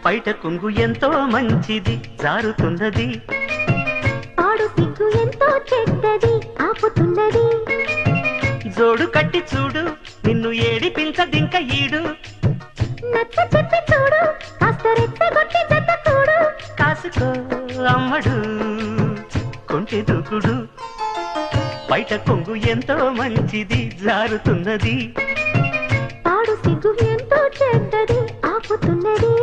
బయట కొంగు ఎంతో మంచిది జారుతున్నది, పాడు సిగ్గు ఎంతో చెడ్డది ఆపుతున్నది. జోడు కట్టి చూడు నిన్ను ఏడిపించదింక ఈడు, నచ్చ చెప్పి చూడు కాస్త రెచ్చగొట్టి జత కూడు. కాసుకో అమ్మడు కొంటె దూకుడు, బయట కొంగు ఎంతో మంచిది జారుతున్నది, పాడు సిగ్గు ఎంతో చెడ్డది ఆపుతున్నది.